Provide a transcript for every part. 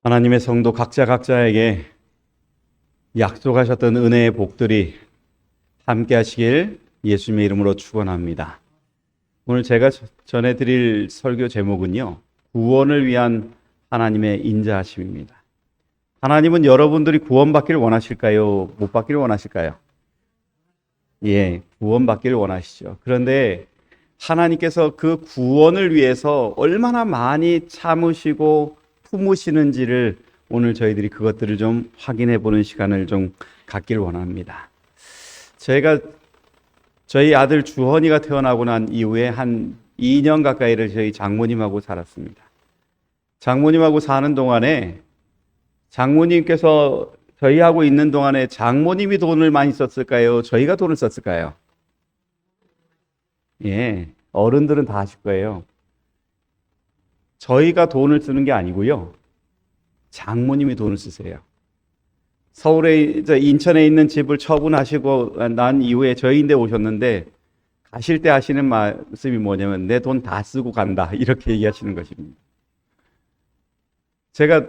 하나님의 성도 각자에게 약속하셨던 은혜의 복들이 함께 하시길 예수님의 이름으로 축원합니다. 오늘 제가 전해드릴 설교 제목은요, 구원을 위한 하나님의 인자하심입니다. 하나님은 여러분들이 구원받기를 원하실까요? 못 받기를 원하실까요? 예, 구원받기를 원하시죠. 그런데 하나님께서 그 구원을 위해서 얼마나 많이 참으시고 품으시는지를 오늘 저희들이 그것들을 좀 확인해 보는 시간을 좀 갖기를 원합니다. 저희 아들 주헌이가 태어나고 난 이후에 한 2년 가까이를 저희 장모님하고 살았습니다. 장모님하고 사는 동안에 장모님께서 저희하고 있는 동안에 장모님이 돈을 많이 썼을까요? 저희가 돈을 썼을까요? 예, 어른들은 다 아실 거예요. 저희가 돈을 쓰는 게 아니고요, 장모님이 돈을 쓰세요. 인천에 있는 집을 처분하시고 난 이후에 저희인데 오셨는데, 가실 때 하시는 말씀이 뭐냐면 내 돈 다 쓰고 간다, 이렇게 얘기하시는 것입니다. 제가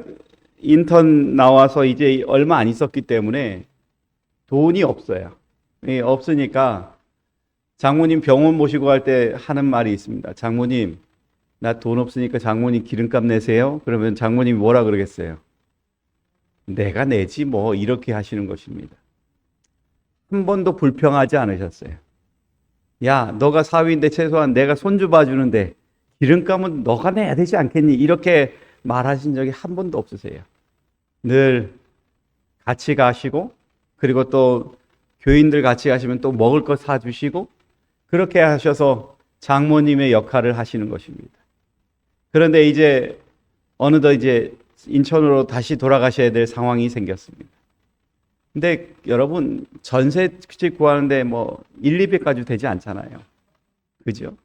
인턴 나와서 이제 얼마 안 있었기 때문에 돈이 없어요. 없으니까 장모님 병원 모시고 갈 때 하는 말이 있습니다. 장모님, 나 돈 없으니까 장모님 기름값 내세요. 그러면 장모님이 뭐라 그러겠어요? 내가 내지 뭐, 이렇게 하시는 것입니다. 한 번도 불평하지 않으셨어요. 야, 너가 사위인데 최소한 내가 손주 봐주는데 기름값은 너가 내야 되지 않겠니? 이렇게 말하신 적이 한 번도 없으세요. 늘 같이 가시고, 그리고 또 교인들 같이 가시면 또 먹을 거 사주시고, 그렇게 하셔서 장모님의 역할을 하시는 것입니다. 그런데 이제 어느덧 이제 인천으로 다시 돌아가셔야 될 상황이 생겼습니다. 근데 여러분, 전세집 구하는데 뭐 1, 200까지 되지 않잖아요. 그죠?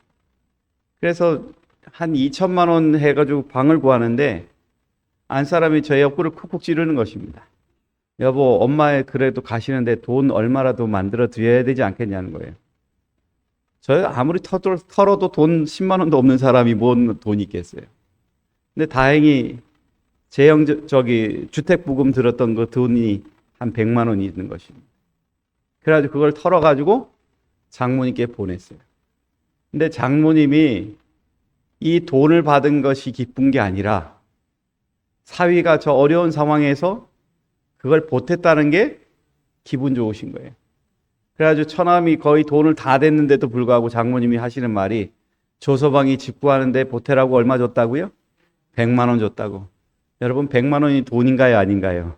그래서 한 2천만 원 해가지고 방을 구하는데 안 사람이 저희 옆구를 쿡쿡 찌르는 것입니다. 여보, 엄마 그래도 가시는데 돈 얼마라도 만들어 드려야 되지 않겠냐는 거예요. 저희 아무리 털어도 돈 10만 원도 없는 사람이 뭔 돈이 있겠어요. 근데 다행히 주택부금 들었던 그 돈이 한 100만 원이 있는 것입니다. 그래가지고 그걸 털어가지고 장모님께 보냈어요. 근데 장모님이 이 돈을 받은 것이 기쁜 게 아니라 사위가 저 어려운 상황에서 그걸 보탰다는 게 기분 좋으신 거예요. 그래가지고 처남이 거의 돈을 다 댔는데도 불구하고 장모님이 하시는 말이, 조서방이 집 구하는데 보태라고 얼마 줬다고요? 100만 원 줬다고. 여러분, 100만 원이 돈인가요, 아닌가요?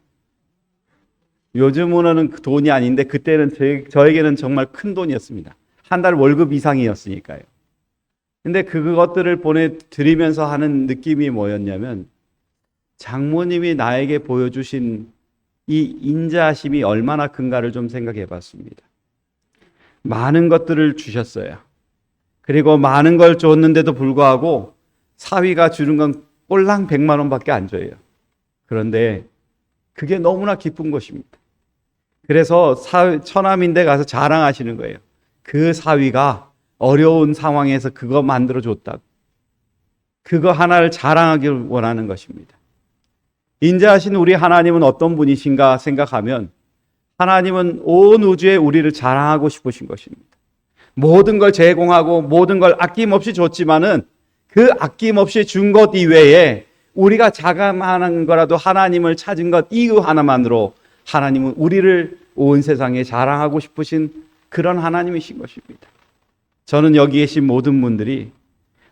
요즘으로는 그 돈이 아닌데 그때는 저에게는 정말 큰 돈이었습니다. 한 달 월급 이상이었으니까요. 근데 그것들을 보내드리면서 하는 느낌이 뭐였냐면, 장모님이 나에게 보여주신 이 인자하심이 얼마나 큰가를 좀 생각해 봤습니다. 많은 것들을 주셨어요. 그리고 많은 걸 줬는데도 불구하고 사위가 주는 건 꼴랑 100만 원밖에 안 줘요. 그런데 그게 너무나 기쁜 것입니다. 그래서 처남인데 가서 자랑하시는 거예요. 그 사위가 어려운 상황에서 그거 만들어 줬다고. 그거 하나를 자랑하기를 원하는 것입니다. 인자하신 우리 하나님은 어떤 분이신가 생각하면, 하나님은 온 우주에 우리를 자랑하고 싶으신 것입니다. 모든 걸 제공하고 모든 걸 아낌없이 줬지만은 그 아낌없이 준 것 이외에 우리가 자감하는 거라도 하나님을 찾은 것 이유 하나만으로 하나님은 우리를 온 세상에 자랑하고 싶으신 그런 하나님이신 것입니다. 저는 여기 계신 모든 분들이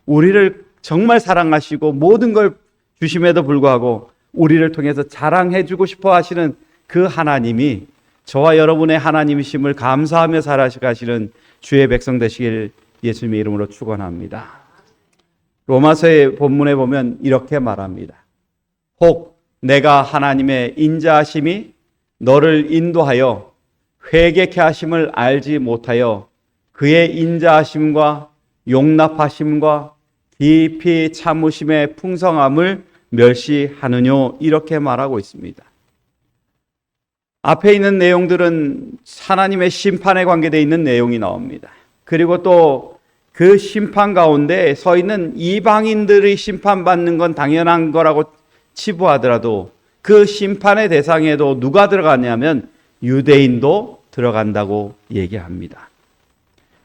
우리를 정말 사랑하시고 모든 걸 주심에도 불구하고 우리를 통해서 자랑해주고 싶어 하시는 그 하나님이 저와 여러분의 하나님이심을 감사하며 살아가시는 주의 백성 되시길 예수님의 이름으로 축원합니다. 로마서의 본문에 보면 이렇게 말합니다. 혹 내가 하나님의 인자하심이 너를 인도하여 회개케 하심을 알지 못하여 그의 인자하심과 용납하심과 깊이 참으심의 풍성함을 멸시하느뇨, 이렇게 말하고 있습니다. 앞에 있는 내용들은 하나님의 심판에 관계되어 있는 내용이 나옵니다. 그리고 또 그 심판 가운데 서 있는 이방인들이 심판받는 건 당연한 거라고 치부하더라도 그 심판의 대상에도 누가 들어가냐면 유대인도 들어간다고 얘기합니다.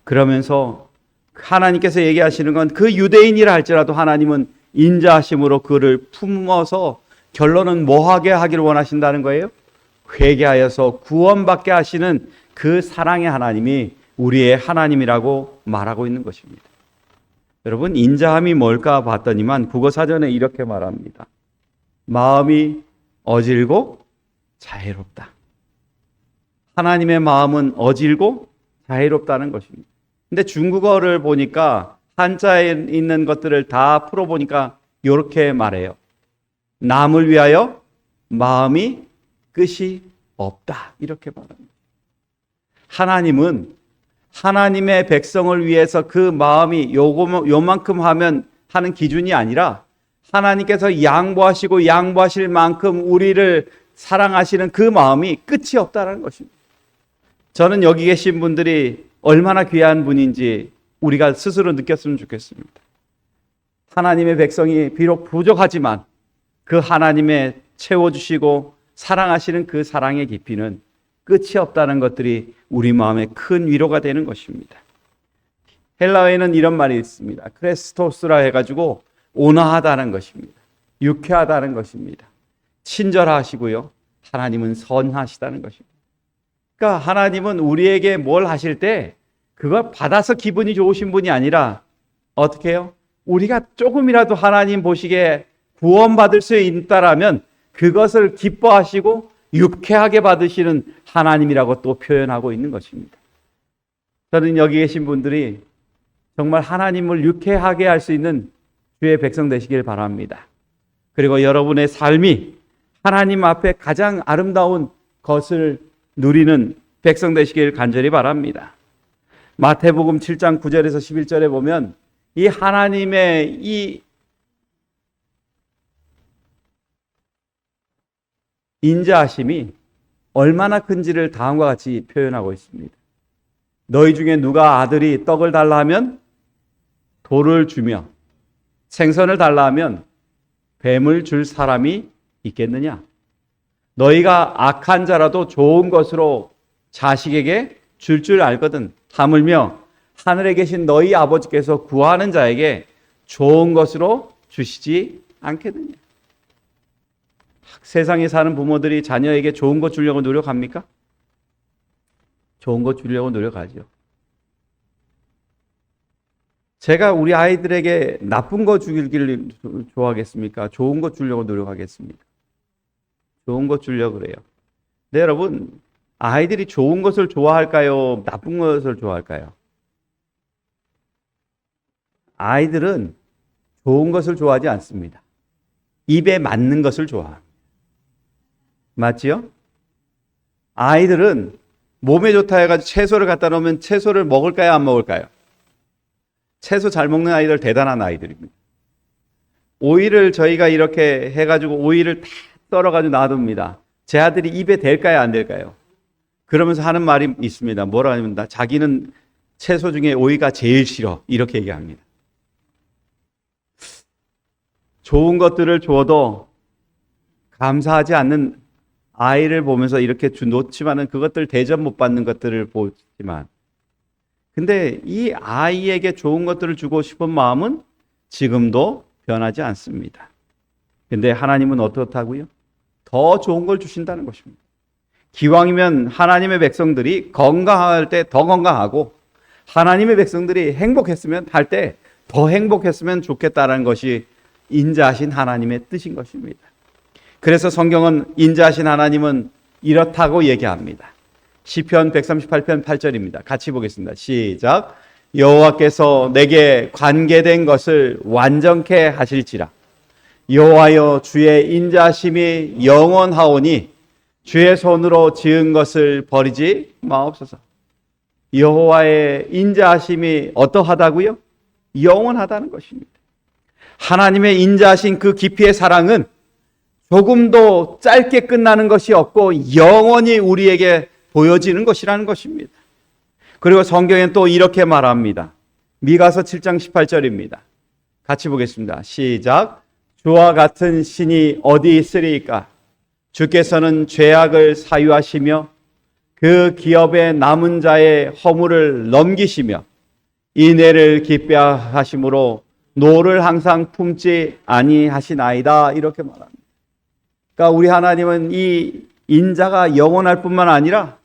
그러면서 하나님께서 얘기하시는 건 그 유대인이라 할지라도 하나님은 인자하심으로 그를 품어서 결론은 뭐하게 하기를 원하신다는 거예요? 회개하여서 구원받게 하시는 그 사랑의 하나님이 우리의 하나님이라고 말하고 있는 것입니다. 여러분, 인자함이 뭘까 봤더니만 국어사전에 이렇게 말합니다. 마음이 어질고 자애롭다. 하나님의 마음은 어질고 자애롭다는 것입니다. 근데 중국어를 보니까 한자에 있는 것들을 다 풀어보니까 이렇게 말해요. 남을 위하여 마음이 끝이 없다. 이렇게 말합니다. 하나님은 하나님의 백성을 위해서 그 마음이 요만큼 하면 하는 기준이 아니라 하나님께서 양보하실 만큼 우리를 사랑하시는 그 마음이 끝이 없다는 것입니다. 저는 여기 계신 분들이 얼마나 귀한 분인지 우리가 스스로 느꼈으면 좋겠습니다. 하나님의 백성이 비록 부족하지만 그 하나님의 채워주시고 사랑하시는 그 사랑의 깊이는 끝이 없다는 것들이 우리 마음에 큰 위로가 되는 것입니다. 헬라어에는 이런 말이 있습니다. 크레스토스라 해가지고 온화하다는 것입니다. 유쾌하다는 것입니다. 친절하시고요. 하나님은 선하시다는 것입니다. 그러니까 하나님은 우리에게 뭘 하실 때 그걸 받아서 기분이 좋으신 분이 아니라 어떻게 해요? 우리가 조금이라도 하나님 보시기에 구원받을 수 있다라면 그것을 기뻐하시고 유쾌하게 받으시는 하나님이라고 또 표현하고 있는 것입니다. 저는 여기 계신 분들이 정말 하나님을 유쾌하게 할 수 있는 주의 백성 되시길 바랍니다. 그리고 여러분의 삶이 하나님 앞에 가장 아름다운 것을 누리는 백성 되시길 간절히 바랍니다. 마태복음 7장 9절에서 11절에 보면 이 하나님의 이 인자하심이 얼마나 큰지를 다음과 같이 표현하고 있습니다. 너희 중에 누가 아들이 떡을 달라 하면 돌을 주며 생선을 달라 하면 뱀을 줄 사람이 있겠느냐? 너희가 악한 자라도 좋은 것으로 자식에게 줄 알거든. 하물며 하늘에 계신 너희 아버지께서 구하는 자에게 좋은 것으로 주시지 않겠느냐? 세상에 사는 부모들이 자녀에게 좋은 것 주려고 노력합니까? 좋은 것 주려고 노력하죠. 제가 우리 아이들에게 나쁜 거 주기를 좋아하겠습니까? 좋은 것 주려고 노력하겠습니까? 좋은 것 주려고 그래요. 네, 여러분, 아이들이 좋은 것을 좋아할까요? 나쁜 것을 좋아할까요? 아이들은 좋은 것을 좋아하지 않습니다. 입에 맞는 것을 좋아합니다. 맞지요? 아이들은 몸에 좋다 해가지고 채소를 갖다 놓으면 채소를 먹을까요? 안 먹을까요? 채소 잘 먹는 아이들 대단한 아이들입니다. 오이를 저희가 이렇게 해가지고 오이를 다 썰어가지고 놔둡니다. 제 아들이 입에 댈까요? 안 댈까요? 그러면서 하는 말이 있습니다. 뭐라 하냐면 자기는 채소 중에 오이가 제일 싫어. 이렇게 얘기합니다. 좋은 것들을 주어도 감사하지 않는 아이를 보면서 이렇게 놓지만은 그것들 대접 못 받는 것들을 보지만 근데 이 아이에게 좋은 것들을 주고 싶은 마음은 지금도 변하지 않습니다. 근데 하나님은 어떻다고요? 더 좋은 걸 주신다는 것입니다. 기왕이면 하나님의 백성들이 건강할 때 더 건강하고 하나님의 백성들이 행복했으면 할 때 더 행복했으면 좋겠다는 것이 인자하신 하나님의 뜻인 것입니다. 그래서 성경은 인자하신 하나님은 이렇다고 얘기합니다. 시편 138편 8절입니다. 같이 보겠습니다. 시작. 여호와께서 내게 관계된 것을 완전케 하실지라. 여호와여 주의 인자하심이 영원하오니 주의 손으로 지은 것을 버리지 마옵소서. 여호와의 인자하심이 어떠하다고요? 영원하다는 것입니다. 하나님의 인자하신 그 깊이의 사랑은 조금도 짧게 끝나는 것이 없고 영원히 우리에게 보여지는 것이라는 것입니다. 그리고 성경엔 또 이렇게 말합니다. 미가서 7장 18절입니다. 같이 보겠습니다. 시작. 주와 같은 신이 어디 있으리까? 주께서는 죄악을 사유하시며 그 기업의 남은 자의 허물을 넘기시며 인애를 기뻐하심으로 노를 항상 품지 아니하시나이다. 이렇게 말합니다. 그러니까 우리 하나님은 이 인자가 영원할 뿐만 아니라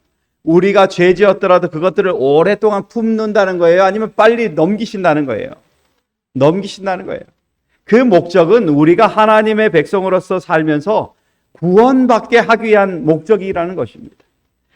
우리가 죄 지었더라도 그것들을 오랫동안 품는다는 거예요? 아니면 빨리 넘기신다는 거예요? 넘기신다는 거예요. 그 목적은 우리가 하나님의 백성으로서 살면서 구원받게 하기 위한 목적이라는 것입니다.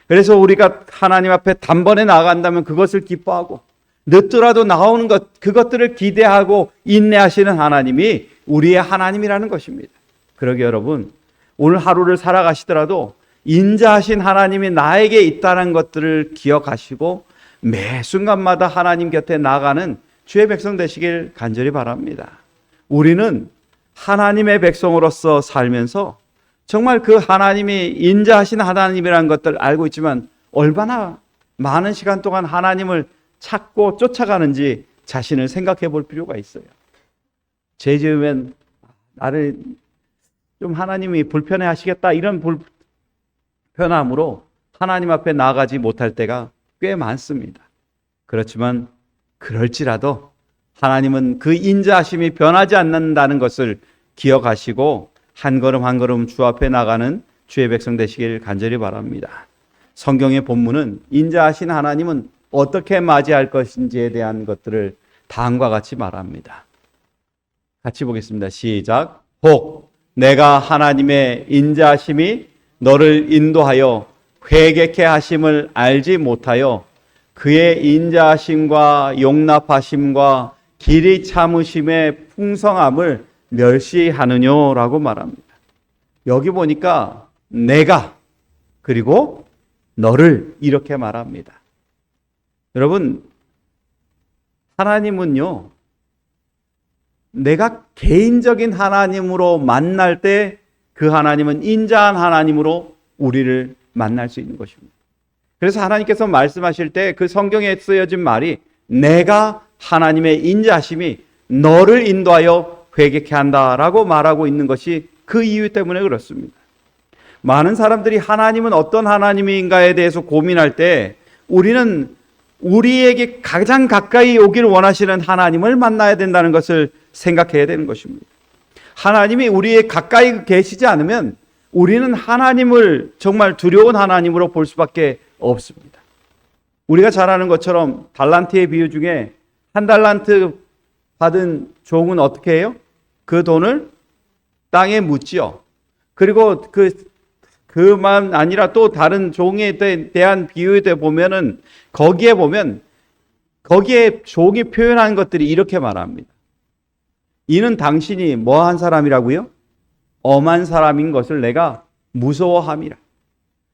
그래서 우리가 하나님 앞에 단번에 나아간다면 그것을 기뻐하고 늦더라도 나오는 것, 그것들을 기대하고 인내하시는 하나님이 우리의 하나님이라는 것입니다. 그러게 여러분, 오늘 하루를 살아가시더라도 인자하신 하나님이 나에게 있다는 것들을 기억하시고 매 순간마다 하나님 곁에 나가는 주의 백성 되시길 간절히 바랍니다. 우리는 하나님의 백성으로서 살면서 정말 그 하나님이 인자하신 하나님이라는 것들 알고 있지만 얼마나 많은 시간 동안 하나님을 찾고 쫓아가는지 자신을 생각해 볼 필요가 있어요. 죄 지으면 나를 좀 하나님이 불편해 하시겠다 이런 불편함으로 하나님 앞에 나아가지 못할 때가 꽤 많습니다. 그렇지만 그럴지라도 하나님은 그 인자하심이 변하지 않는다는 것을 기억하시고 한 걸음 한 걸음 주 앞에 나가는 주의 백성 되시길 간절히 바랍니다. 성경의 본문은 인자하신 하나님은 어떻게 맞이할 것인지에 대한 것들을 다음과 같이 말합니다. 같이 보겠습니다. 시작. 혹 내가 하나님의 인자하심이 너를 인도하여 회개케 하심을 알지 못하여 그의 인자하심과 용납하심과 길이 참으심의 풍성함을 멸시하느냐라고 말합니다. 여기 보니까 내가 그리고 너를 이렇게 말합니다. 여러분, 하나님은요, 내가 개인적인 하나님으로 만날 때 그 하나님은 인자한 하나님으로 우리를 만날 수 있는 것입니다. 그래서 하나님께서 말씀하실 때 그 성경에 쓰여진 말이 내가 하나님의 인자하심이 너를 인도하여 회개케 한다라고 말하고 있는 것이 그 이유 때문에 그렇습니다. 많은 사람들이 하나님은 어떤 하나님인가에 대해서 고민할 때 우리는 우리에게 가장 가까이 오기를 원하시는 하나님을 만나야 된다는 것을 생각해야 되는 것입니다. 하나님이 우리의 가까이 계시지 않으면 우리는 하나님을 정말 두려운 하나님으로 볼 수밖에 없습니다. 우리가 잘 아는 것처럼 달란트의 비유 중에 한 달란트 받은 종은 어떻게 해요? 그 돈을 땅에 묻지요. 그리고 그만 아니라 또 다른 종에 대한 비유에 보면은 거기에 종이 표현한 것들이 이렇게 말합니다. 이는 당신이 뭐한 사람이라고요? 엄한 사람인 것을 내가 무서워함이라.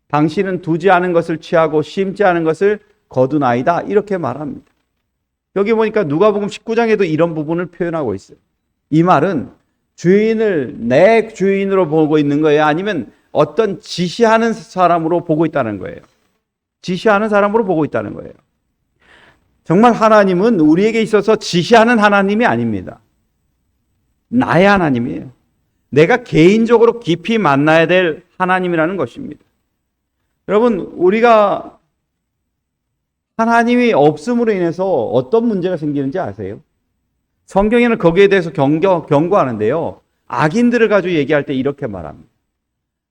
당신은 두지 않은 것을 취하고 심지 않은 것을 거두나이다. 이렇게 말합니다. 여기 보니까 누가복음 19장에도 이런 부분을 표현하고 있어요. 이 말은 주인을 내 주인으로 보고 있는 거예요? 아니면 어떤 지시하는 사람으로 보고 있다는 거예요? 지시하는 사람으로 보고 있다는 거예요. 정말 하나님은 우리에게 있어서 지시하는 하나님이 아닙니다. 나의 하나님이에요. 내가 개인적으로 깊이 만나야 될 하나님이라는 것입니다. 여러분, 우리가 하나님이 없음으로 인해서 어떤 문제가 생기는지 아세요? 성경에는 거기에 대해서 경고하는데요. 악인들을 가지고 얘기할 때 이렇게 말합니다.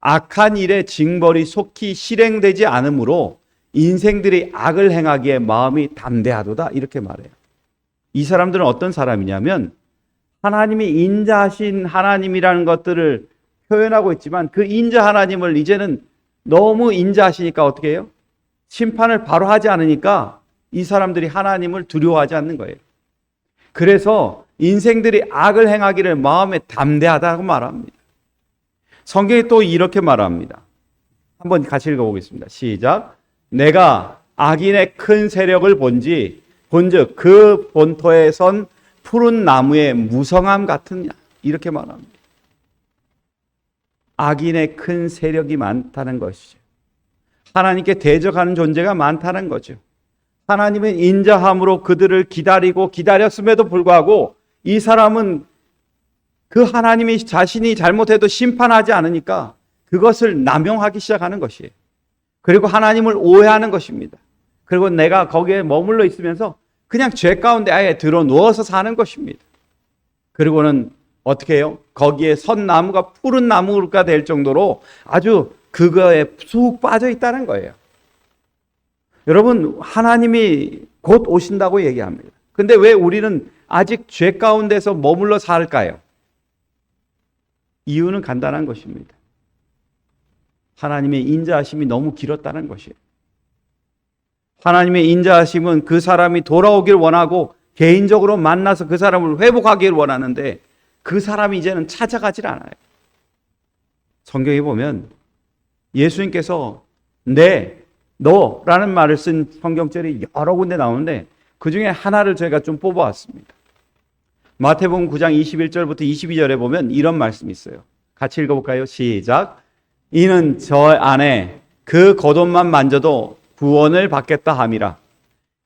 악한 일의 징벌이 속히 실행되지 않으므로 인생들이 악을 행하기에 마음이 담대하도다. 이렇게 말해요. 이 사람들은 어떤 사람이냐면 하나님이 인자하신 하나님이라는 것들을 표현하고 있지만 그 인자 하나님을 이제는 너무 인자하시니까 어떻게 해요? 심판을 바로 하지 않으니까 이 사람들이 하나님을 두려워하지 않는 거예요. 그래서 인생들이 악을 행하기를 마음에 담대하다고 말합니다. 성경이 또 이렇게 말합니다. 한번 같이 읽어보겠습니다. 시작. 내가 악인의 큰 세력을 본즉 그 본토에 선 푸른 나무의 무성함 같으냐. 이렇게 말합니다. 악인의 큰 세력이 많다는 것이죠. 하나님께 대적하는 존재가 많다는 거죠. 하나님은 인자함으로 그들을 기다리고 기다렸음에도 불구하고 이 사람은 그 하나님이 자신이 잘못해도 심판하지 않으니까 그것을 남용하기 시작하는 것이에요. 그리고 하나님을 오해하는 것입니다. 그리고 내가 거기에 머물러 있으면서 그냥 죄 가운데 아예 들어 누워서 사는 것입니다. 그리고는 어떻게 해요? 거기에 선 나무가 푸른 나무가 될 정도로 아주 그거에 쑥 빠져 있다는 거예요. 여러분, 하나님이 곧 오신다고 얘기합니다. 근데 왜 우리는 아직 죄 가운데서 머물러 살까요? 이유는 간단한 것입니다. 하나님의 인자하심이 너무 길었다는 것이에요. 하나님의 인자하심은 그 사람이 돌아오길 원하고 개인적으로 만나서 그 사람을 회복하길 원하는데 그 사람이 이제는 찾아가질 않아요. 성경에 보면 예수님께서 내, 너라는 말을 쓴 성경절이 여러 군데 나오는데 그 중에 하나를 저희가 좀 뽑아왔습니다. 마태복음 9장 21절부터 22절에 보면 이런 말씀이 있어요. 같이 읽어볼까요? 시작. 이는 저 안에 그 겉옷만 만져도 구원을 받겠다 함이라.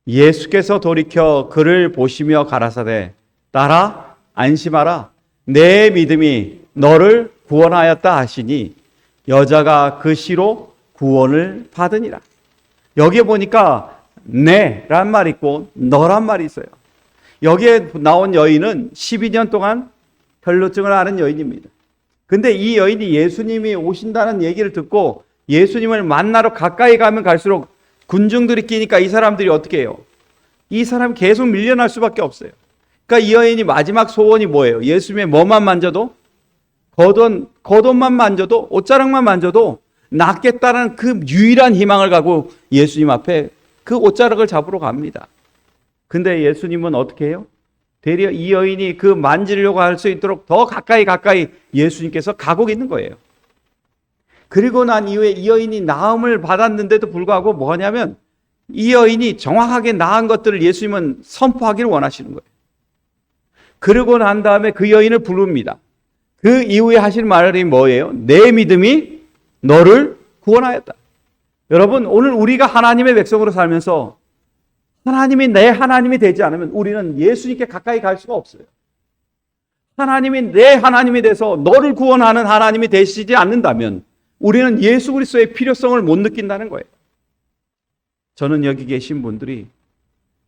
예수께서 돌이켜 그를 보시며 가라사대 따라 안심하라. 내 믿음이 너를 구원하였다 하시니 여자가 그 시로 구원을 받으니라. 여기에 보니까 내란 말이 있고 너란 말이 있어요. 여기에 나온 여인은 12년 동안 혈루증을 앓은 여인입니다. 근데 이 여인이 예수님이 오신다는 얘기를 듣고 예수님을 만나러 가까이 가면 갈수록 군중들이 끼니까 이 사람들이 어떻게 해요? 이 사람이 계속 밀려날 수밖에 없어요. 그러니까 이 여인이 마지막 소원이 뭐예요? 예수님의 뭐만 만져도? 겉옷만 만져도, 옷자락만 만져도 낫겠다는 그 유일한 희망을 가지고 예수님 앞에 그 옷자락을 잡으러 갑니다. 근데 예수님은 어떻게 해요? 되려 이 여인이 그 만지려고 할 수 있도록 더 가까이 예수님께서 가고 있는 거예요. 그리고 난 이후에 이 여인이 나음을 받았는데도 불구하고 뭐냐면 이 여인이 정확하게 나은 것들을 예수님은 선포하기를 원하시는 거예요. 그러고 난 다음에 그 여인을 부릅니다. 그 이후에 하실 말이 뭐예요? 내 믿음이 너를 구원하였다. 여러분, 오늘 우리가 하나님의 백성으로 살면서 하나님이 내 하나님이 되지 않으면 우리는 예수님께 가까이 갈 수가 없어요. 하나님이 내 하나님이 돼서 너를 구원하는 하나님이 되시지 않는다면 우리는 예수 그리스도의 필요성을 못 느낀다는 거예요. 저는 여기 계신 분들이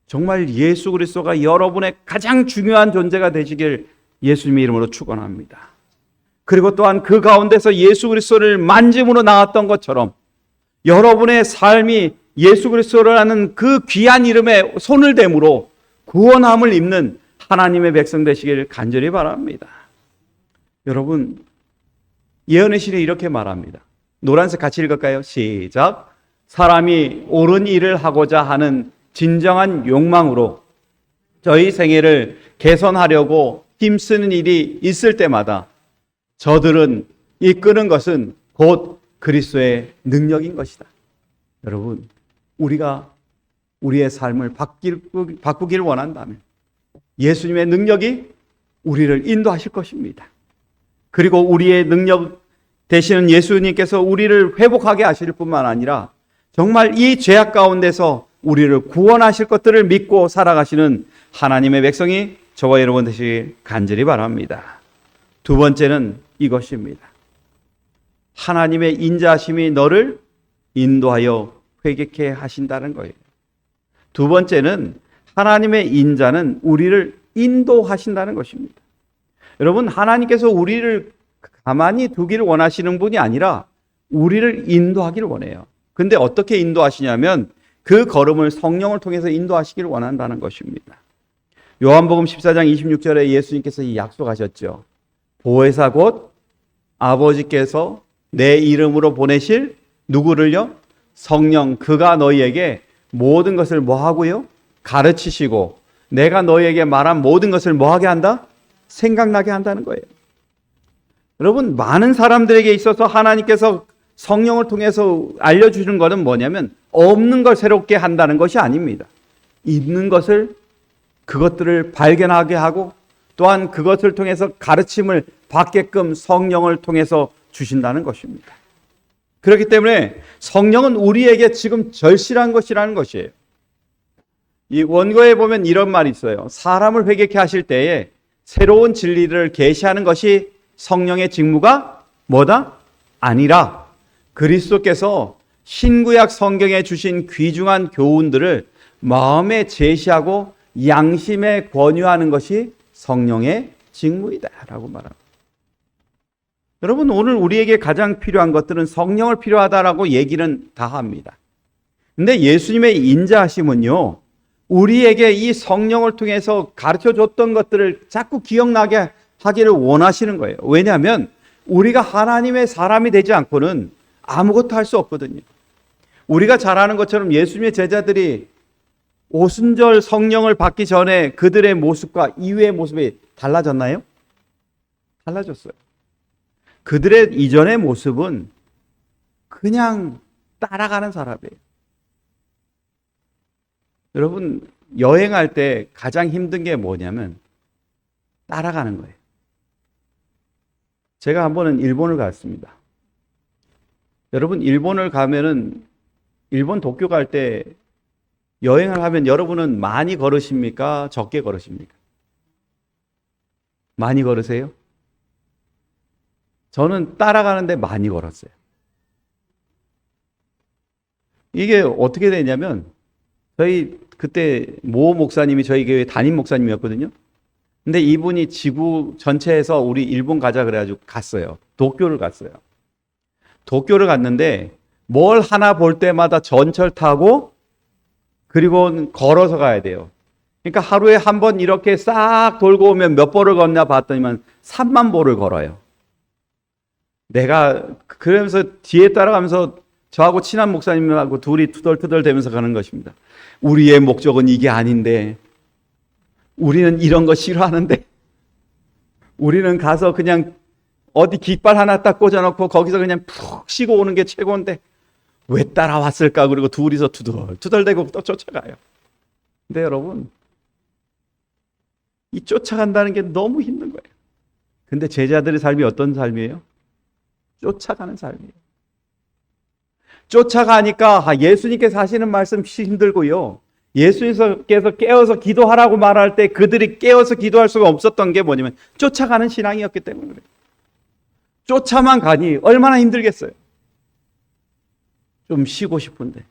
정말 예수 그리스도가 여러분의 가장 중요한 존재가 되시길 예수님의 이름으로 축원합니다. 그리고 또한 그 가운데서 예수 그리스도를 만짐으로 나왔던 것처럼 여러분의 삶이 예수 그리스도라는 그 귀한 이름에 손을 댐으로 구원함을 입는 하나님의 백성 되시길 간절히 바랍니다. 여러분, 예언의 신에 이렇게 말합니다. 노란색 같이 읽을까요? 시작. 사람이 옳은 일을 하고자 하는 진정한 욕망으로 저희 생애를 개선하려고 힘쓰는 일이 있을 때마다 저들은 이끄는 것은 곧 그리스도의 능력인 것이다. 여러분, 우리가 우리의 삶을 바꾸기를 원한다면 예수님의 능력이 우리를 인도하실 것입니다. 그리고 우리의 능력 되시는 예수님께서 우리를 회복하게 하실 뿐만 아니라 정말 이 죄악 가운데서 우리를 구원하실 것들을 믿고 살아가시는 하나님의 백성이 저와 여러분 되시길 간절히 바랍니다. 두 번째는 이것입니다. 하나님의 인자하심이 너를 인도하여 회개케 하신다는 거예요. 두 번째는 하나님의 인자는 우리를 인도하신다는 것입니다. 여러분, 하나님께서 우리를 가만히 두기를 원하시는 분이 아니라 우리를 인도하기를 원해요. 근데 어떻게 인도하시냐면 그 걸음을 성령을 통해서 인도하시기를 원한다는 것입니다. 요한복음 14장 26절에 예수님께서 이 약속하셨죠. 보혜사 곧 아버지께서 내 이름으로 보내실 누구를요? 성령, 그가 너희에게 모든 것을 뭐하고요? 가르치시고 내가 너희에게 말한 모든 것을 뭐하게 한다? 생각나게 한다는 거예요. 여러분, 많은 사람들에게 있어서 하나님께서 성령을 통해서 알려주는 것은 뭐냐면 없는 걸 새롭게 한다는 것이 아닙니다. 있는 것을 그것들을 발견하게 하고 또한 그것을 통해서 가르침을 받게끔 성령을 통해서 주신다는 것입니다. 그렇기 때문에 성령은 우리에게 지금 절실한 것이라는 것이에요. 이 원고에 보면 이런 말이 있어요. 사람을 회개케 하실 때에 새로운 진리를 계시하는 것이 성령의 직무가 뭐다? 아니라 그리스도께서 신구약 성경에 주신 귀중한 교훈들을 마음에 제시하고 양심에 권유하는 것이 성령의 직무이다라고 말합니다. 여러분, 오늘 우리에게 가장 필요한 것들은 성령을 필요하다라고 얘기는 다 합니다. 근데 예수님의 인자하심은요, 우리에게 이 성령을 통해서 가르쳐 줬던 것들을 자꾸 기억나게 하기를 원하시는 거예요. 왜냐하면 우리가 하나님의 사람이 되지 않고는 아무것도 할 수 없거든요. 우리가 잘 아는 것처럼 예수님의 제자들이 오순절 성령을 받기 전에 그들의 모습과 이후의 모습이 달라졌나요? 달라졌어요. 그들의 이전의 모습은 그냥 따라가는 사람이에요. 여러분, 여행할 때 가장 힘든 게 뭐냐면 따라가는 거예요. 제가 한 번은 일본을 갔습니다. 여러분, 일본을 가면은 일본 도쿄 갈 때 여행을 하면 여러분은 많이 걸으십니까? 적게 걸으십니까? 많이 걸으세요? 저는 따라가는데 많이 걸었어요. 이게 어떻게 되냐면 저희 그때 모 목사님이 저희 교회 담임 목사님이었거든요. 근데 이분이 지구 전체에서 우리 일본 가자 그래가지고 갔어요. 도쿄를 갔어요. 도쿄를 갔는데 뭘 하나 볼 때마다 전철 타고 그리고 걸어서 가야 돼요. 그러니까 하루에 한 번 이렇게 싹 돌고 오면 몇 보를 걷나 봤더니만 3만 보를 걸어요. 내가 그러면서 뒤에 따라가면서 저하고 친한 목사님하고 둘이 투덜투덜 대면서 가는 것입니다. 우리의 목적은 이게 아닌데, 우리는 이런 거 싫어하는데, 우리는 가서 그냥 어디 깃발 하나 딱 꽂아놓고 거기서 그냥 푹 쉬고 오는 게 최고인데 왜 따라왔을까? 그리고 둘이서 투덜투덜대고 또 쫓아가요. 근데 여러분, 이 쫓아간다는 게 너무 힘든 거예요. 근데 제자들의 삶이 어떤 삶이에요? 쫓아가는 삶이에요. 쫓아가니까 예수님께서 하시는 말씀 힘들고요. 예수님께서 깨어서 기도하라고 말할 때 그들이 깨어서 기도할 수가 없었던 게 뭐냐면 쫓아가는 신앙이었기 때문에 그래요. 쫓아만 가니 얼마나 힘들겠어요. 좀 쉬고 싶은데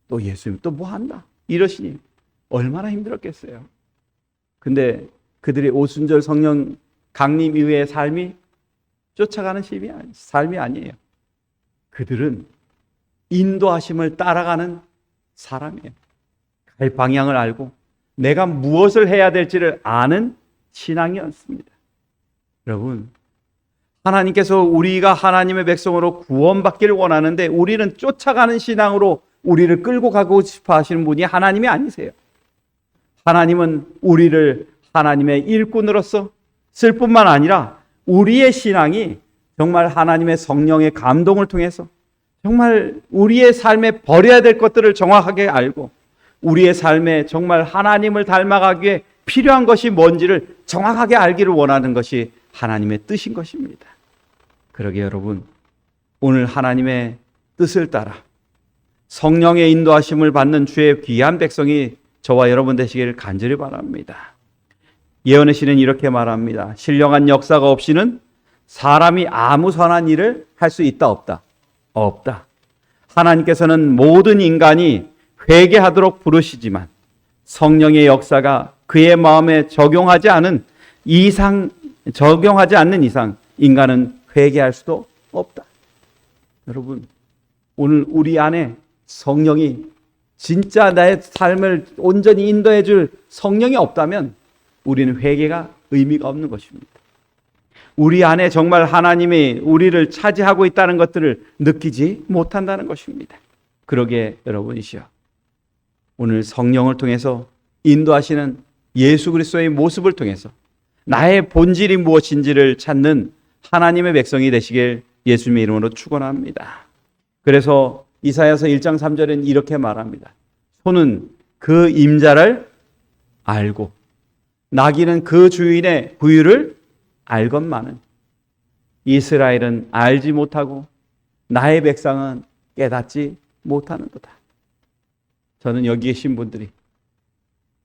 또 예수님 또 뭐 한다 이러시니 얼마나 힘들었겠어요. 근데 그들의 오순절 성령 강림 이후의 삶이 쫓아가는 삶이 아니에요. 그들은 인도하심을 따라가는 사람이에요. 갈 방향을 알고 내가 무엇을 해야 될지를 아는 신앙이었습니다. 여러분, 하나님께서 우리가 하나님의 백성으로 구원받기를 원하는데 우리는 쫓아가는 신앙으로 우리를 끌고 가고 싶어 하시는 분이 하나님이 아니세요. 하나님은 우리를 하나님의 일꾼으로서 쓸 뿐만 아니라 우리의 신앙이 정말 하나님의 성령의 감동을 통해서 정말 우리의 삶에 버려야 될 것들을 정확하게 알고 우리의 삶에 정말 하나님을 닮아가기 위해 필요한 것이 뭔지를 정확하게 알기를 원하는 것이 하나님의 뜻인 것입니다. 그러게 여러분, 오늘 하나님의 뜻을 따라 성령의 인도하심을 받는 주의 귀한 백성이 저와 여러분 되시기를 간절히 바랍니다. 예언의 시는 이렇게 말합니다. 신령한 역사가 없이는 사람이 아무 선한 일을 할 수 있다 없다? 없다. 하나님께서는 모든 인간이 회개하도록 부르시지만 성령의 역사가 그의 마음에 적용하지 않는 이상 인간은 회개할 수도 없다. 여러분, 오늘 우리 안에 성령이 진짜 나의 삶을 온전히 인도해 줄 성령이 없다면 우리는 회개가 의미가 없는 것입니다. 우리 안에 정말 하나님이 우리를 차지하고 있다는 것들을 느끼지 못한다는 것입니다. 그러기에 여러분이시여, 오늘 성령을 통해서 인도하시는 예수 그리스도의 모습을 통해서 나의 본질이 무엇인지를 찾는 하나님의 백성이 되시길 예수님의 이름으로 축원합니다. 그래서 이사야서 1장 3절에는 이렇게 말합니다. 소는 그 임자를 알고 나귀는 그 주인의 부유를 알건만은 이스라엘은 알지 못하고 나의 백성은 깨닫지 못하는도다. 저는 여기 계신 분들이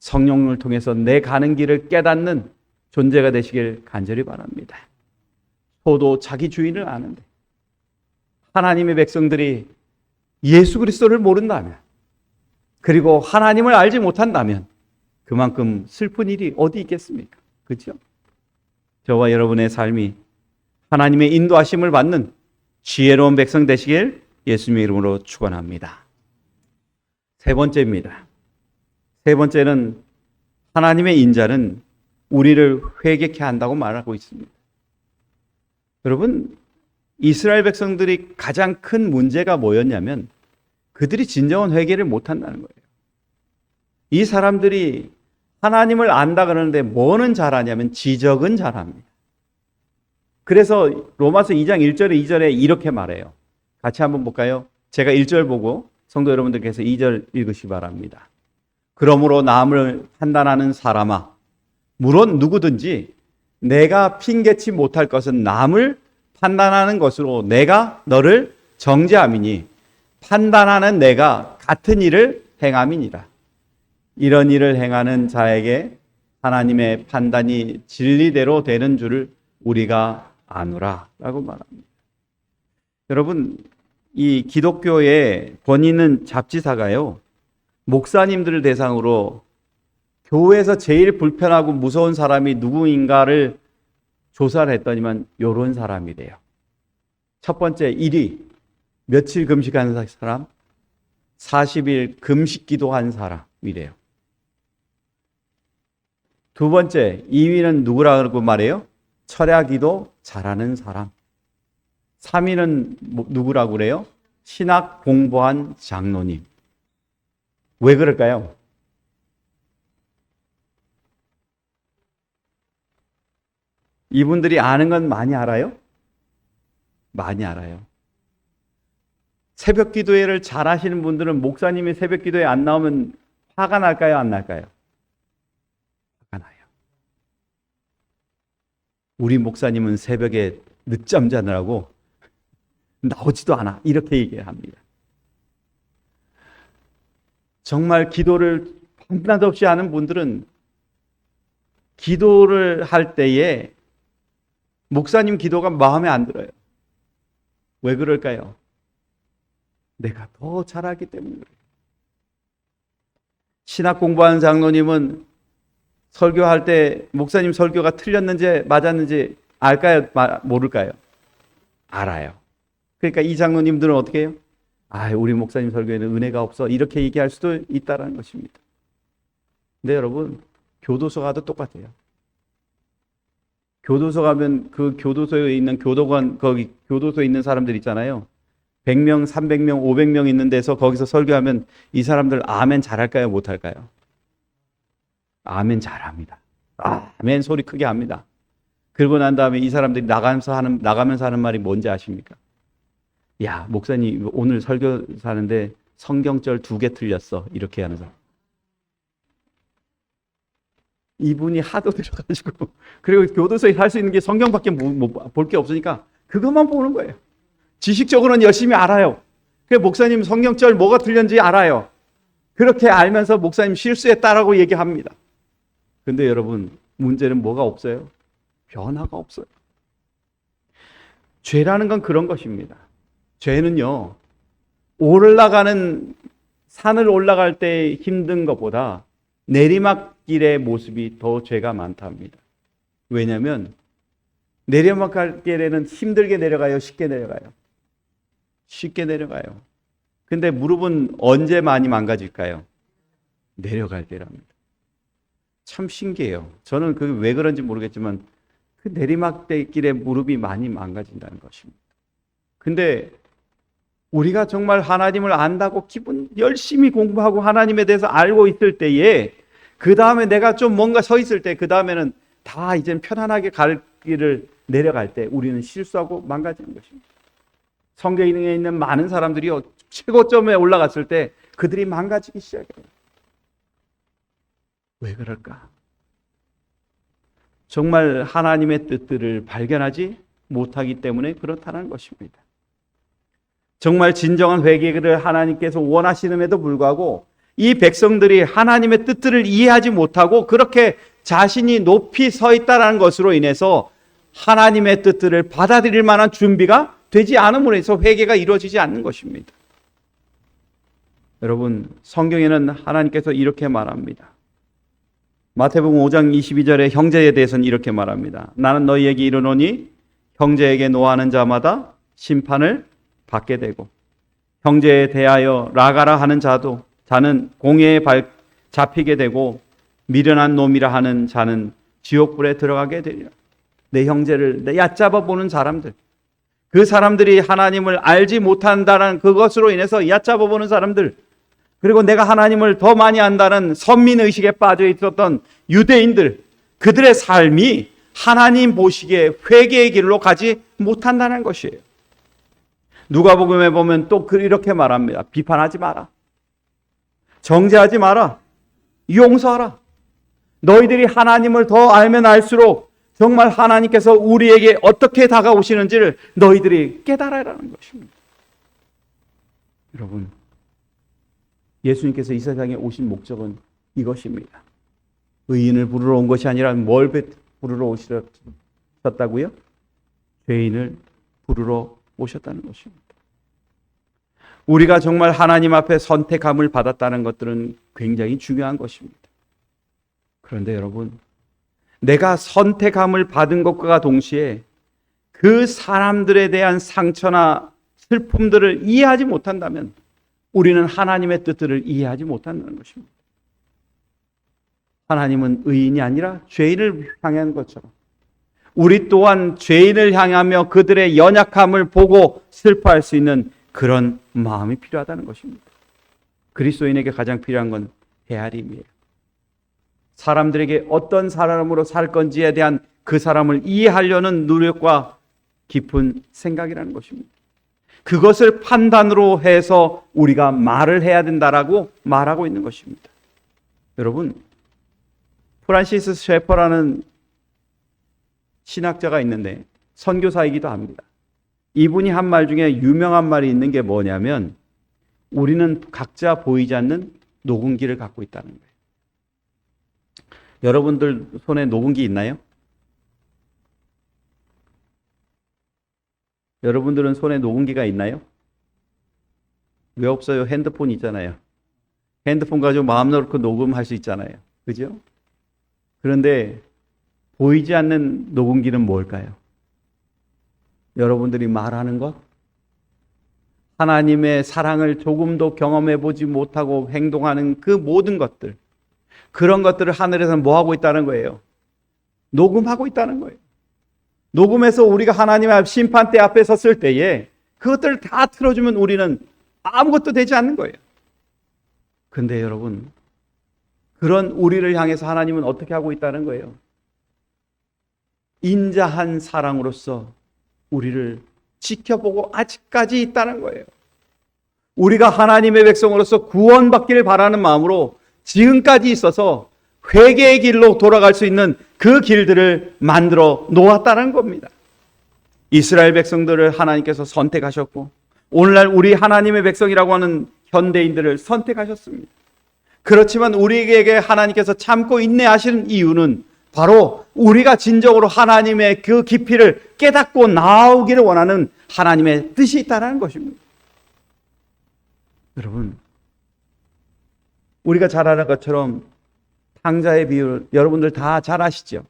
성령을 통해서 내 가는 길을 깨닫는 존재가 되시길 간절히 바랍니다. 소도 자기 주인을 아는데 하나님의 백성들이 예수 그리스도를 모른다면, 그리고 하나님을 알지 못한다면 그만큼 슬픈 일이 어디 있겠습니까? 그렇죠? 저와 여러분의 삶이 하나님의 인도하심을 받는 지혜로운 백성 되시길 예수님의 이름으로 축원합니다. 세 번째입니다. 세 번째는 하나님의 인자는 우리를 회개케 한다고 말하고 있습니다. 여러분, 이스라엘 백성들이 가장 큰 문제가 뭐였냐면 그들이 진정한 회개를 못한다는 거예요. 이 사람들이 하나님을 안다 그러는데 뭐는 잘하냐면 지적은 잘합니다. 그래서 로마서 2장 1절에 2절에 이렇게 말해요. 같이 한번 볼까요? 제가 1절 보고 성도 여러분들께서 2절 읽으시기 바랍니다. 그러므로 남을 판단하는 사람아, 물론 누구든지 내가 핑계치 못할 것은 남을 판단하는 것으로 내가 너를 정죄함이니 판단하는 내가 같은 일을 행함이니라. 이런 일을 행하는 자에게 하나님의 판단이 진리대로 되는 줄을 우리가 아노라 라고 말합니다. 여러분, 이 기독교의 권위 있는 잡지사가요, 목사님들을 대상으로 교회에서 제일 불편하고 무서운 사람이 누구인가를 조사를 했더니만 이런 사람이래요. 첫 번째 1위, 며칠 금식하는 사람, 40일 금식 기도한 사람이래요. 두 번째 2위는 누구라고 말해요? 철야 기도 잘하는 사람. 3위는 누구라고 그래요? 신학 공부한 장로님. 왜 그럴까요? 이분들이 아는 건 많이 알아요? 많이 알아요. 새벽 기도회를 잘 하시는 분들은 목사님이 새벽 기도회 안 나오면 화가 날까요? 안 날까요? 화가 나요. 우리 목사님은 새벽에 늦잠 자느라고 나오지도 않아. 이렇게 얘기합니다. 정말 기도를 밤낮 없이 하는 분들은 기도를 할 때에 목사님 기도가 마음에 안 들어요. 왜 그럴까요? 내가 더 잘하기 때문에 그래요. 신학 공부하는 장로님은 설교할 때 목사님 설교가 틀렸는지 맞았는지 알까요? 모를까요? 알아요. 그러니까 이 장로님들은 어떻게 해요? 우리 목사님 설교에는 은혜가 없어. 이렇게 얘기할 수도 있다는 것입니다. 근데 여러분, 교도소 가도 똑같아요. 교도소 가면 그 교도소에 있는 교도관, 거기 교도소에 있는 사람들 있잖아요. 100명, 300명, 500명 있는 데서 거기서 설교하면 이 사람들 아멘 잘할까요? 못할까요? 아멘 잘합니다. 아멘 소리 크게 합니다. 그러고 난 다음에 이 사람들이 나가면서 하는 말이 뭔지 아십니까? 야, 목사님 오늘 설교 하는데 성경절 2개 틀렸어. 이렇게 하는 사람. 이분이 하도 들어가지고, 그리고 교도소에 살 수 있는 게 성경밖에 볼 게 없으니까 그것만 보는 거예요. 지식적으로는 열심히 알아요. 그래서 목사님 성경절 뭐가 틀렸는지 알아요. 그렇게 알면서 목사님 실수했다라고 얘기합니다. 근데 여러분, 문제는 뭐가 없어요? 변화가 없어요. 죄라는 건 그런 것입니다. 죄는요, 산을 올라갈 때 힘든 것보다 내리막길의 모습이 더 죄가 많답니다. 왜냐하면 내리막길에는 힘들게 내려가요? 쉽게 내려가요? 쉽게 내려가요. 근데 무릎은 언제 많이 망가질까요? 내려갈 때랍니다. 참 신기해요. 저는 그게 왜 그런지 모르겠지만 그 내리막길에 무릎이 많이 망가진다는 것입니다. 근데 우리가 정말 하나님을 안다고 열심히 공부하고 하나님에 대해서 알고 있을 때에, 그 다음에 내가 좀 뭔가 서 있을 때, 그 다음에는 다 이제 편안하게 갈 길을 내려갈 때 우리는 실수하고 망가지는 것입니다. 성경에 있는 많은 사람들이요, 최고점에 올라갔을 때 그들이 망가지기 시작해요. 왜 그럴까? 정말 하나님의 뜻들을 발견하지 못하기 때문에 그렇다는 것입니다. 정말 진정한 회개를 하나님께서 원하시는에도 불구하고 이 백성들이 하나님의 뜻들을 이해하지 못하고 그렇게 자신이 높이 서 있다는 것으로 인해서 하나님의 뜻들을 받아들일 만한 준비가 되지 않음으로 해서 회개가 이루어지지 않는 것입니다. 여러분, 성경에는 하나님께서 이렇게 말합니다. 마태복음 5장 22절에 형제에 대해서는 이렇게 말합니다. 나는 너희에게 이르노니 형제에게 노하는 자마다 심판을 받게 되고 형제에 대하여 라가라 하는 자는 공회에 잡히게 되고 미련한 놈이라 하는 자는 지옥불에 들어가게 되리라. 내 형제를 얕잡아 보는 사람들, 그 사람들이 하나님을 알지 못한다는 그것으로 인해서 얕잡아 보는 사람들, 그리고 내가 하나님을 더 많이 안다는 선민의식에 빠져 있었던 유대인들, 그들의 삶이 하나님 보시기에 회개의 길로 가지 못한다는 것이에요. 누가복음에 보면 또 이렇게 말합니다. 비판하지 마라. 정죄하지 마라. 용서하라. 너희들이 하나님을 더 알면 알수록 정말 하나님께서 우리에게 어떻게 다가오시는지를 너희들이 깨달아라는 것입니다. 여러분, 예수님께서 이 세상에 오신 목적은 이것입니다. 의인을 부르러 온 것이 아니라 뭘 부르러 오셨다고요? 죄인을 부르러 오셨다는 것입니다. 우리가 정말 하나님 앞에 선택함을 받았다는 것들은 굉장히 중요한 것입니다. 그런데 여러분, 내가 선택함을 받은 것과 동시에 그 사람들에 대한 상처나 슬픔들을 이해하지 못한다면 우리는 하나님의 뜻들을 이해하지 못한다는 것입니다. 하나님은 의인이 아니라 죄인을 향한 것처럼 우리 또한 죄인을 향하며 그들의 연약함을 보고 슬퍼할 수 있는 그런 마음이 필요하다는 것입니다. 그리스도인에게 가장 필요한 건 헤아림이에요. 사람들에게 어떤 사람으로 살 건지에 대한 그 사람을 이해하려는 노력과 깊은 생각이라는 것입니다. 그것을 판단으로 해서 우리가 말을 해야 된다라고 말하고 있는 것입니다. 여러분, 프란시스 셰퍼라는 신학자가 있는데 선교사이기도 합니다. 이분이 한 말 중에 유명한 말이 있는 게 뭐냐면 우리는 각자 보이지 않는 녹음기를 갖고 있다는 거예요. 여러분들 손에 녹음기 있나요? 여러분들은 손에 녹음기가 있나요? 왜 없어요? 핸드폰 있잖아요. 핸드폰 가지고 마음 놓고 녹음할 수 있잖아요. 그죠? 그런데 보이지 않는 녹음기는 뭘까요? 여러분들이 말하는 것? 하나님의 사랑을 조금도 경험해 보지 못하고 행동하는 그 모든 것들, 그런 것들을 하늘에서는 뭐 하고 있다는 거예요? 녹음하고 있다는 거예요. 녹음해서 우리가 하나님의 심판대 앞에 섰을 때에 그것들을 다 틀어주면 우리는 아무것도 되지 않는 거예요. 근데 여러분, 그런 우리를 향해서 하나님은 어떻게 하고 있다는 거예요? 인자한 사랑으로서 우리를 지켜보고 아직까지 있다는 거예요. 우리가 하나님의 백성으로서 구원받기를 바라는 마음으로 지금까지 있어서 회개의 길로 돌아갈 수 있는 그 길들을 만들어 놓았다는 겁니다. 이스라엘 백성들을 하나님께서 선택하셨고 오늘날 우리 하나님의 백성이라고 하는 현대인들을 선택하셨습니다. 그렇지만 우리에게 하나님께서 참고 인내하시는 이유는 바로 우리가 진정으로 하나님의 그 깊이를 깨닫고 나오기를 원하는 하나님의 뜻이 있다는 것입니다. 여러분, 우리가 잘 아는 것처럼 탕자의 비유, 여러분들 다 잘 아시죠?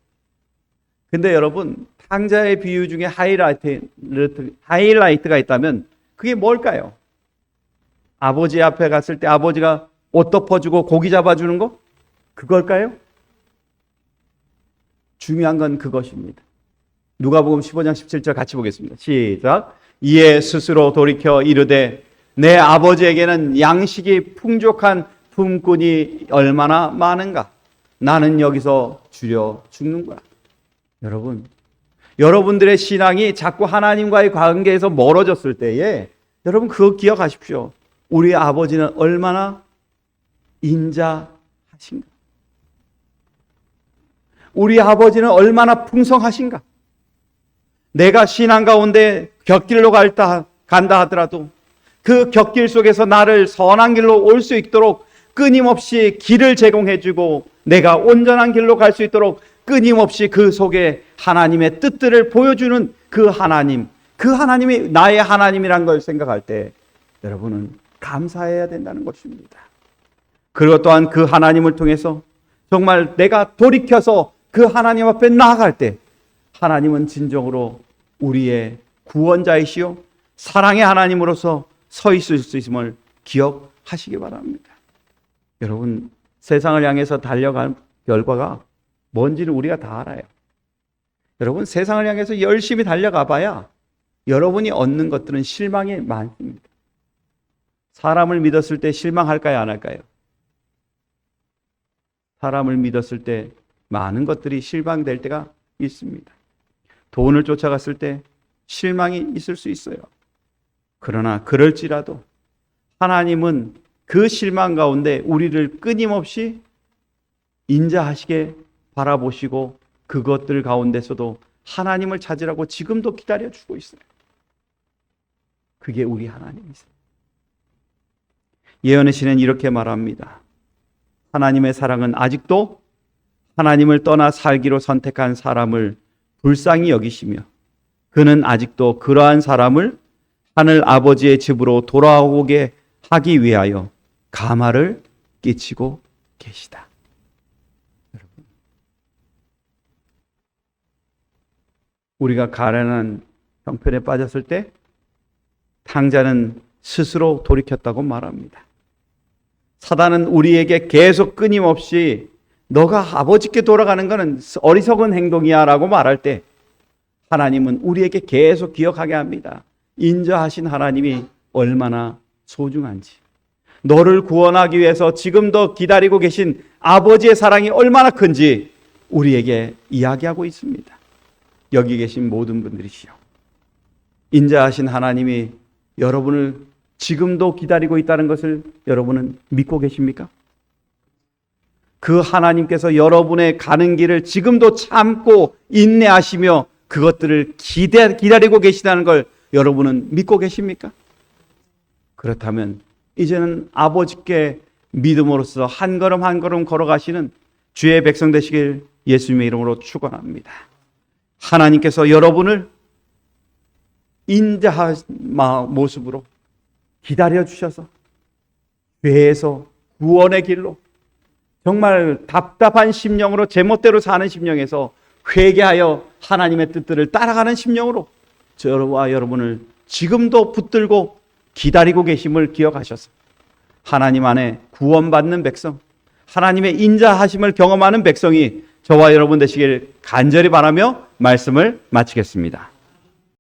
근데 여러분, 탕자의 비유 중에 하이라이트가 있다면 그게 뭘까요? 아버지 앞에 갔을 때 아버지가 옷 덮어주고 고기 잡아주는 거? 그걸까요? 중요한 건 그것입니다. 누가복음 15장 17절 같이 보겠습니다. 시작. 이에 스스로 돌이켜 이르되 내 아버지에게는 양식이 풍족한 품꾼이 얼마나 많은가? 나는 여기서 줄여 죽는 거야. 여러분, 여러분들의 신앙이 자꾸 하나님과의 관계에서 멀어졌을 때에 여러분 그거 기억하십시오. 우리 아버지는 얼마나 인자하신가? 우리 아버지는 얼마나 풍성하신가? 내가 신앙 가운데 곁길로 간다 하더라도 그 곁길 속에서 나를 선한 길로 올 수 있도록 끊임없이 길을 제공해주고 내가 온전한 길로 갈 수 있도록 끊임없이 그 속에 하나님의 뜻들을 보여주는 그 하나님이 나의 하나님이란 걸 생각할 때 여러분은 감사해야 된다는 것입니다. 그리고 또한 그 하나님을 통해서 정말 내가 돌이켜서 그 하나님 앞에 나아갈 때 하나님은 진정으로 우리의 구원자이시요 사랑의 하나님으로서 서 있을 수 있음을 기억하시기 바랍니다. 여러분, 세상을 향해서 달려간 결과가 뭔지는 우리가 다 알아요. 여러분, 세상을 향해서 열심히 달려가 봐야 여러분이 얻는 것들은 실망이 많습니다. 사람을 믿었을 때 실망할까요, 안 할까요? 사람을 믿었을 때 많은 것들이 실망될 때가 있습니다. 돈을 쫓아갔을 때 실망이 있을 수 있어요. 그러나 그럴지라도 하나님은 그 실망 가운데 우리를 끊임없이 인자하시게 바라보시고 그것들 가운데서도 하나님을 찾으라고 지금도 기다려주고 있어요. 그게 우리 하나님이세요. 예언의 시는 이렇게 말합니다. 하나님의 사랑은 아직도 하나님을 떠나 살기로 선택한 사람을 불쌍히 여기시며 그는 아직도 그러한 사람을 하늘 아버지의 집으로 돌아오게 하기 위하여 감화를 끼치고 계시다. 여러분, 우리가 가난한 형편에 빠졌을 때 탕자는 스스로 돌이켰다고 말합니다. 사단은 우리에게 계속 끊임없이 너가 아버지께 돌아가는 것은 어리석은 행동이야 라고 말할 때 하나님은 우리에게 계속 기억하게 합니다. 인자하신 하나님이 얼마나 소중한지, 너를 구원하기 위해서 지금도 기다리고 계신 아버지의 사랑이 얼마나 큰지 우리에게 이야기하고 있습니다. 여기 계신 모든 분들이시여, 인자하신 하나님이 여러분을 지금도 기다리고 있다는 것을 여러분은 믿고 계십니까? 그 하나님께서 여러분의 가는 길을 지금도 참고 인내하시며 그것들을 기다리고 계시다는 걸 여러분은 믿고 계십니까? 그렇다면 이제는 아버지께 믿음으로써 한 걸음 한 걸음 걸어가시는 주의 백성 되시길 예수님의 이름으로 축원합니다. 하나님께서 여러분을 인자한 모습으로 기다려 주셔서 죄에서 구원의 길로, 정말 답답한 심령으로 제멋대로 사는 심령에서 회개하여 하나님의 뜻들을 따라가는 심령으로 저와 여러분을 지금도 붙들고 기다리고 계심을 기억하셔서 하나님 안에 구원받는 백성, 하나님의 인자하심을 경험하는 백성이 저와 여러분 되시길 간절히 바라며 말씀을 마치겠습니다.